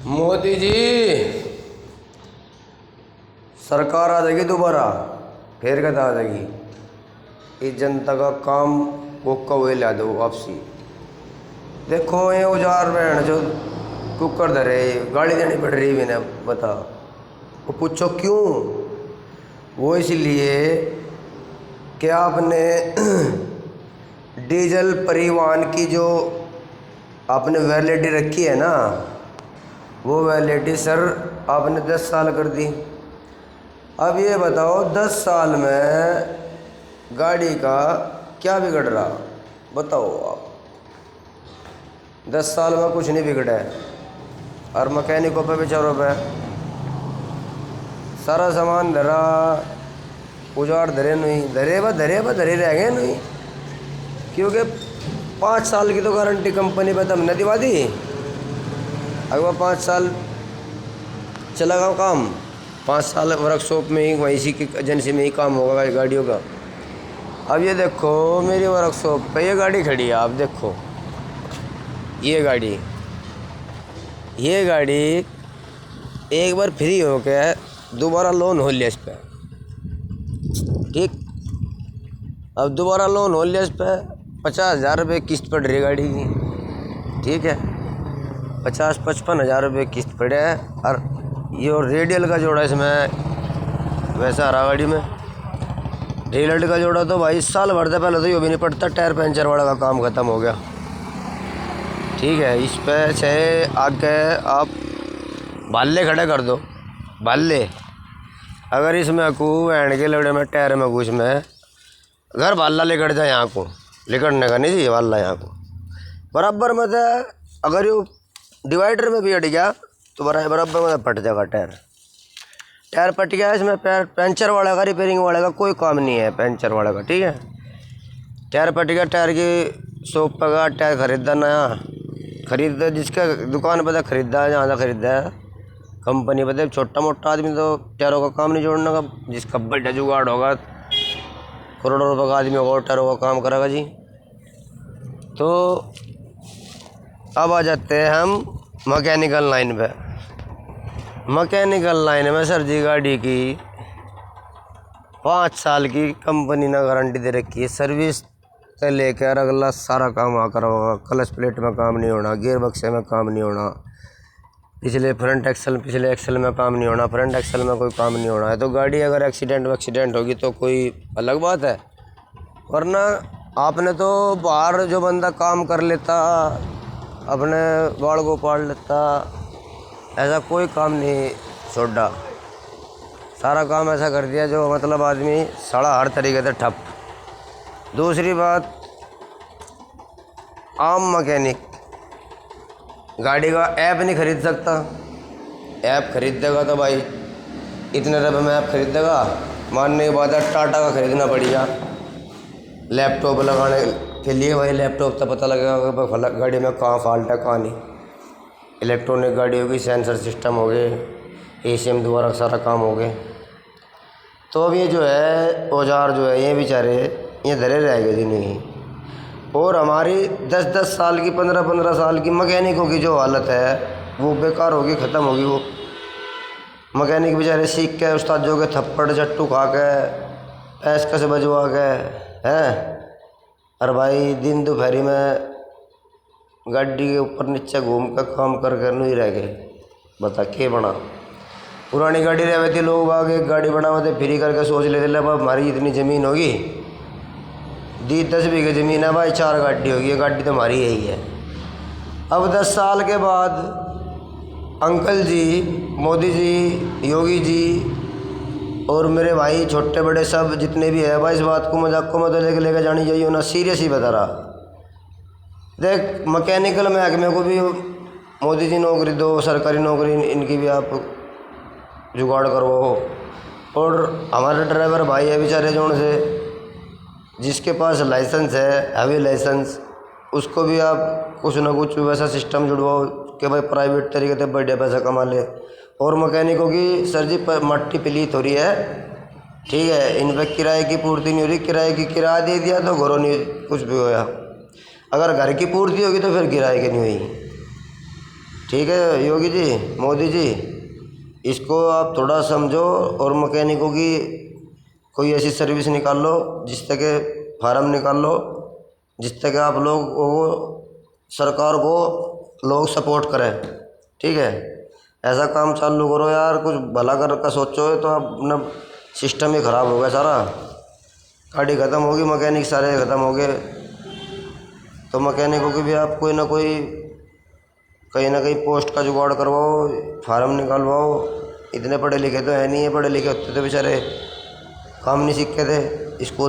मोदी जी, सरकार आ जाएगी दोबारा, फिर कहता आ जाएगी। इस जनता का काम वो कौए ला दो वापसी। देखो ये औजार बहन जो कुकर धरे गाड़ी देनी पड़ रही है, बता वो पूछो क्यों। वो इसलिए कि आपने डीजल परिवहन की जो आपने वैलिडिटी रखी है ना, वो वैलिडिटी सर आपने 10 साल कर दी। अब ये बताओ 10 साल में गाड़ी का क्या बिगड़ रहा, बताओ आप। 10 साल में कुछ नहीं बिगड़ा है, और मैकेनिकों पे बेचारों पे सारा सामान धरा, उजाड़ धरे नहीं धरे रह गए नहीं, क्योंकि 5 साल की तो गारंटी कंपनी पे हमने दिवा दी। अगर 5 साल चलेगा काम, 5 साल वर्कशॉप में ही वहीं इसी की एजेंसी में ही काम होगा गाड़ियों का। अब ये देखो मेरी वर्कशॉप पे ये गाड़ी खड़ी है, आप देखो ये गाड़ी एक बार फ्री हो के दोबारा लोन हो लिया इस पर, ठीक। अब दोबारा लोन हो लिया इस पर 50,000 रुपये किस्त पड़ रही है गाड़ी की, ठीक है। 50-55 हज़ार रुपये किस्त पड़े है। और ये रेडियल का जोड़ा इसमें वैसा आ रहा गाड़ी में। रेडियल का जोड़ा तो भाई साल भर से पहले तो ये भी नहीं पड़ता, टायर पंचर वाला का काम ख़त्म हो गया, ठीक है। इस पर चाहे आगे आप बाल्ले खड़े कर दो, बाल्ले अगर इसमें को एंड के लड़े में टायर में घुस में अगर बाल्ला लेकर जाए यहाँ को, लिकड़ने का नहीं चाहिए बाल्ला यहाँ को बराबर में से। अगर ये डिवाइडर में भी अट गया तो बराबर में फट जाएगा टायर पट गया। इसमें पंचर वाले का, रिपेयरिंग वाले का कोई काम नहीं है, पंचर वाले का, ठीक है। टायर पट गया, टायर की शॉप पर का टायर खरीदा नया, खरीदा जिसका दुकान पर खरीदा है, जहाँ से खरीदा है कंपनी पर। छोटा मोटा आदमी तो टायरों का काम नहीं जोड़ने का, जिसका बड़ा जुगाड़ होगा करोड़ों रुपये का आदमी होगा टायरों का काम करेगा जी। तो अब आ जाते हैं हम मैकेनिकल लाइन पे। मैकेनिकल लाइन में सर जी गाड़ी की 5 साल की कंपनी ने गारंटी दे रखी है, सर्विस से लेकर अगला सारा काम आकर होगा। क्लच प्लेट में काम नहीं होना, गियर बक्से में काम नहीं होना, पिछले एक्सल में काम नहीं होना, फ्रंट एक्सल में कोई काम नहीं होना है। तो गाड़ी अगर एक्सीडेंट होगी तो कोई अलग बात है, वरना आपने तो बाहर जो बंदा काम कर लेता अपने बाड़ को पाड़ लेता, ऐसा कोई काम नहीं छोड़ा, सारा काम ऐसा कर दिया जो मतलब आदमी सड़ा हर तरीके से ठप। दूसरी बात, आम मैकेनिक गाड़ी का ऐप नहीं खरीद सकता। ऐप खरीदेगा तो भाई इतने रुपये में ऐप खरीदेगा, मानने के बाद टाटा का खरीदना पड़ेगा लैपटॉप लगाने के लिए। भाई लैपटॉप तो पता लगेगा कि गाड़ी में कहाँ फॉल्ट है कहाँ नहीं। इलेक्ट्रॉनिक गाड़ी होगी, सेंसर सिस्टम हो गए, ACM द्वारा सारा काम हो गए। तो अब ये जो है औजार जो है ये बेचारे ये धरे रह गए नहीं। और हमारी 10-10 साल की 15-15 साल की मैकेनिकों की जो हालत है वो बेकार होगी, ख़त्म होगी। वो मैकेनिक बेचारे सीख के उस्तादों के थप्पड़ चट्टू खा के पैसकस बजवा के हैं, और भाई दिन दोपहरी में गाड़ी के ऊपर नीचे घूम कर काम कर नहीं रह गए। बता के बना पुरानी गाड़ी रहे थे लोग आगे गाड़ी बनावे थे फ्री करके, सोच लेते ले हमारी इतनी ज़मीन होगी, 10 बीघे ज़मीन है भाई, 4 गाड़ी होगी, ये गाड़ी तो हमारी यही है। अब 10 साल के बाद अंकल जी, मोदी जी, योगी जी और मेरे भाई छोटे बड़े सब जितने भी है भाई, इस बात को मजाक को मत लेके जानी चाहिए ना, सीरियस ही बता रहा। देख मैकेनिकल महकमे को भी मोदी जी नौकरी दो, सरकारी नौकरी इनकी भी आप जुगाड़ करवाओ। और हमारे ड्राइवर भाई है बेचारे जोन से जिसके पास लाइसेंस है हैवी लाइसेंस, उसको भी आप कुछ ना कुछ वैसा सिस्टम जुड़वाओ कि भाई प्राइवेट तरीके से बढ़िया पैसा कमा ले। और मैकेनिकों की सर जी मट्टी पलीत हो रही है, ठीक है, इन पर किराए की पूर्ति नहीं हो रही, किराए की किराया दे दिया तो घरों नहीं कुछ भी होया। अगर घर की पूर्ति होगी तो फिर किराए की नहीं हुई, ठीक है योगी जी, मोदी जी, इसको आप थोड़ा समझो और मैकेनिकों की कोई ऐसी सर्विस निकाल लो जिससे कि फार्म निकाल लो जिससे कि आप लोग वो सरकार को लोग सपोर्ट करें। ठीक है, ऐसा काम चालू करो यार, कुछ भला कर का सोचो। तो अब अपना सिस्टम ही ख़राब हो गया सारा, गाड़ी ख़त्म होगी, मैकेनिक सारे ख़त्म हो गए। तो मैकेनिकों की भी आप कोई ना कोई कहीं ना कहीं पोस्ट का जुगाड़ करवाओ, फार्म निकालवाओ। इतने पढ़े लिखे तो है नहीं है, पढ़े लिखे होते तो बेचारे काम नहीं सीखे थे स्कूल